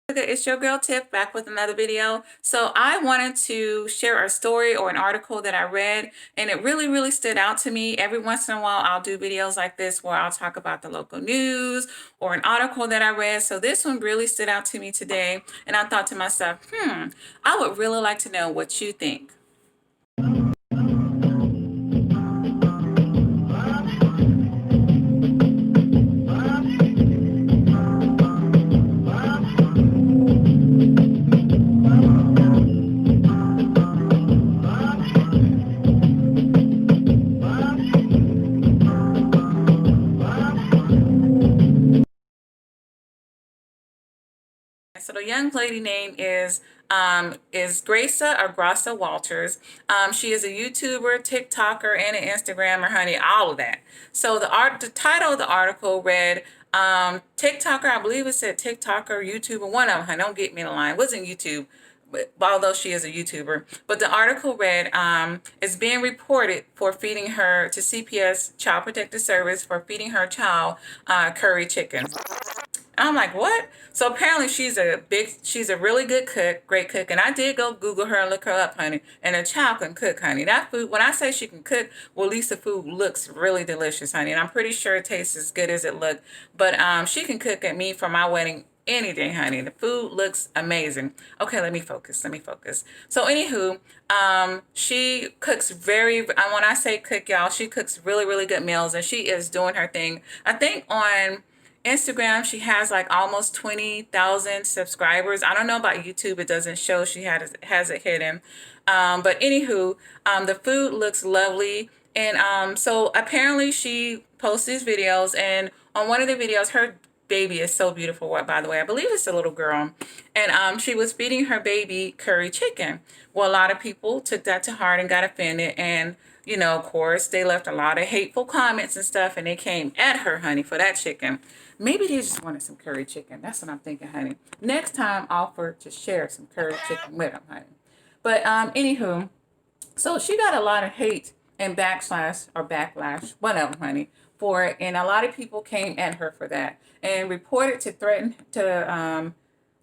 Okay, it's your girl Tiff back with another video. So I wanted to share a story or an article that I read, and it really stood out to me. Every once in a while, I'll do videos like this where I'll talk about the local news or an article that I read. So this one really stood out to me today, and I thought to myself, I would really like to know what you think. So the young lady name is Graca or Graca Walters. She is a YouTuber, TikToker, and an Instagrammer, honey, all of that. So the title of the article read TikToker, I believe it said TikToker, YouTuber, one of them, honey, don't get me in the line. It wasn't YouTube. But although she is a YouTuber, but the article read, is being reported for feeding her to CPS, Child Protective Service, for feeding her child curry chicken. I'm like, what? So apparently she's a really good cook, great cook. And I did go Google her and look her up, honey. And a child can cook, honey. That food, when I say she can cook, well, at least the food looks really delicious, honey. And I'm pretty sure it tastes as good as it looked. But she can cook at me for my wedding any day, honey. The food looks amazing. Okay, let me focus. So anywho, she cooks when I say cook, y'all, she cooks really good meals, and she is doing her thing. I think on Instagram, she has like almost 20,000 subscribers. I don't know about YouTube. It doesn't show she has it hidden. But anywho, the food looks lovely. And so apparently she posts these videos. And on one of the videos, her baby is so beautiful, by the way. I believe it's a little girl. And she was feeding her baby curry chicken. Well, a lot of people took that to heart and got offended. And of course, they left a lot of hateful comments and stuff, and they came at her, honey, for that chicken. Maybe they just wanted some curry chicken. That's what I'm thinking, honey. Next time, offer to share some curry chicken with them, honey. But anywho, so she got a lot of hate and backlash, one of them, honey, for it, and a lot of people came at her for that and reported to threaten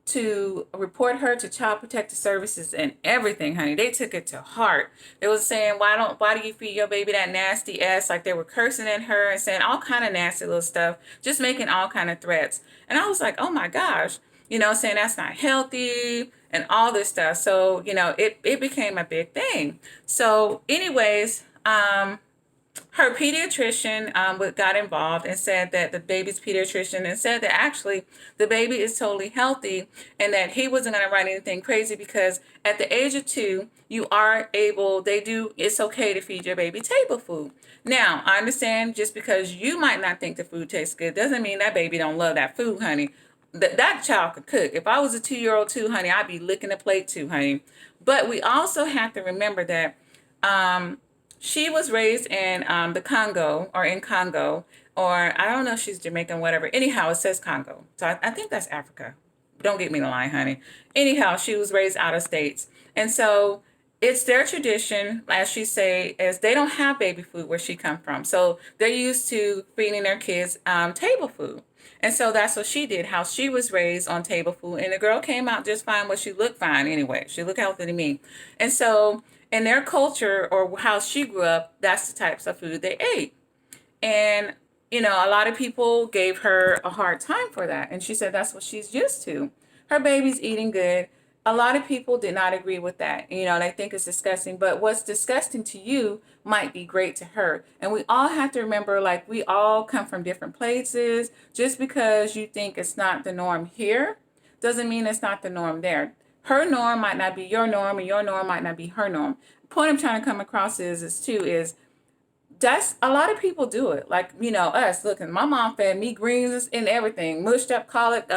to report her to Child Protective Services and everything, honey. They took it to heart. They was saying, why do you feed your baby that nasty ass? Like, they were cursing at her and saying all kind of nasty little stuff, just making all kind of threats. And I was like, oh my gosh, saying that's not healthy and all this stuff. So, it became a big thing. So anyways, her pediatrician got involved and said that the baby's pediatrician and said that actually the baby is totally healthy and that he wasn't going to write anything crazy because at the age of 2, it's okay to feed your baby table food. Now, I understand just because you might not think the food tastes good doesn't mean that baby don't love that food, honey. That child could cook. If I was a 2-year-old too, honey, I'd be licking the plate too, honey. But we also have to remember that she was raised in the Congo or in Congo, or I don't know if she's Jamaican, whatever. Anyhow, it says Congo. So I think that's Africa. Don't get me in the line, honey. Anyhow, she was raised out of states. And so it's their tradition, as she say, is they don't have baby food where she come from. So they're used to feeding their kids table food. And so that's what she did, how she was raised on table food. And the girl came out just fine, but she looked fine anyway. She looked healthy to me. And so in their culture or how she grew up, that's the types of food they ate. And, a lot of people gave her a hard time for that. And she said that's what she's used to. Her baby's eating good. A lot of people did not agree with that. They think it's disgusting. But what's disgusting to you might be great to her. And we all have to remember, like, we all come from different places. Just because you think it's not the norm here doesn't mean it's not the norm there. Her norm might not be your norm, and your norm might not be her norm. The point I'm trying to come across is that's a lot of people do it. Like, us. Look, and my mom fed me greens and everything, mushed up collard,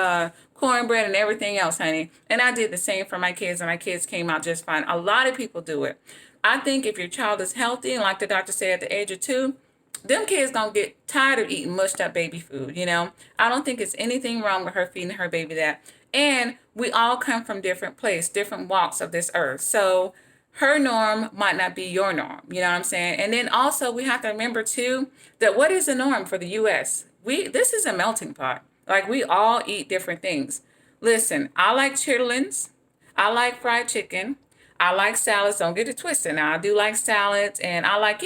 cornbread and everything else, honey. And I did the same for my kids, and my kids came out just fine. A lot of people do it. I think if your child is healthy, and like the doctor said, at the age of 2, them kids don't get tired of eating mushed up baby food, I don't think it's anything wrong with her feeding her baby that. And we all come from different places, different walks of this earth. So her norm might not be your norm. You know what I'm saying? And then also we have to remember too that what is the norm for the US? This is a melting pot. Like, we all eat different things. Listen, I like chitlins. I like fried chicken. I like salads. Don't get it twisted. Now, I do like salads, and I like,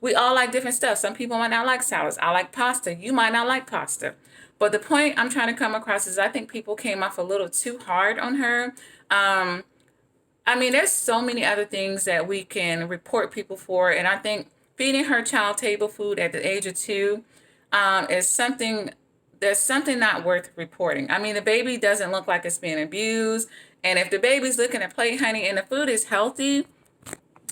we all like different stuff. Some people might not like salads. I like pasta. You might not like pasta. But the point I'm trying to come across is I think people came off a little too hard on her. Um, I mean, there's so many other things that we can report people for, and I think feeding her child table food at the age of 2 is something there's something not worth reporting. I mean, the baby doesn't look like it's being abused, and if the baby's looking at plate, honey, and the food is healthy,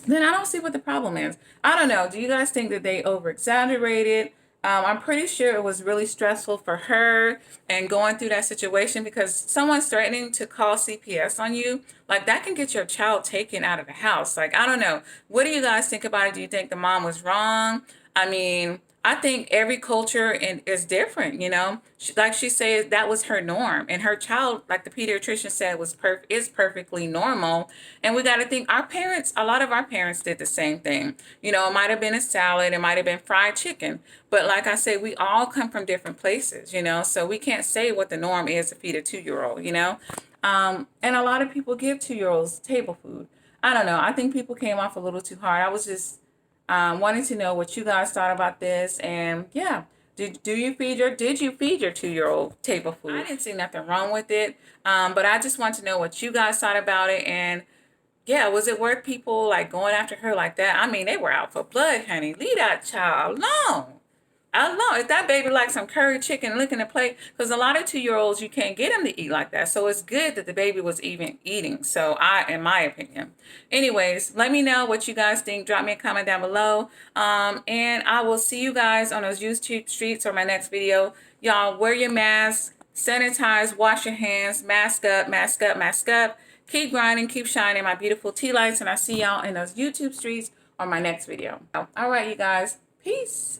then I don't see what the problem is. I don't know. Do you guys think that they over exaggerated? I'm pretty sure it was really stressful for her and going through that situation because someone's threatening to call CPS on you. Like, that can get your child taken out of the house. Like, I don't know. What do you guys think about it? Do you think the mom was wrong? I mean, I think every culture is different, Like she said, that was her norm, and her child, like the pediatrician said, is perfectly normal. And we got to think our parents. A lot of our parents did the same thing. It might have been a salad, it might have been fried chicken, but like I said, we all come from different places, So we can't say what the norm is to feed a 2-year old, And a lot of people give 2-year olds table food. I don't know. I think people came off a little too hard. I was just wanting to know what you guys thought about this, and yeah, did you feed your 2-year old table food? I didn't see nothing wrong with it, but I just want to know what you guys thought about it, and yeah, was it worth people like going after her like that? I mean, they were out for blood, honey. Leave that child alone. I don't know if that baby likes some curry chicken licking the plate, because a lot of 2-year olds you can't get them to eat like that. So it's good that the baby was even eating. So in my opinion, anyways, let me know what you guys think. Drop me a comment down below. And I will see you guys on those YouTube streets or my next video. Y'all wear your mask, sanitize, wash your hands, mask up, mask up, mask up. Keep grinding, keep shining, my beautiful tea lights, and I see y'all in those YouTube streets or my next video. All right, you guys, peace.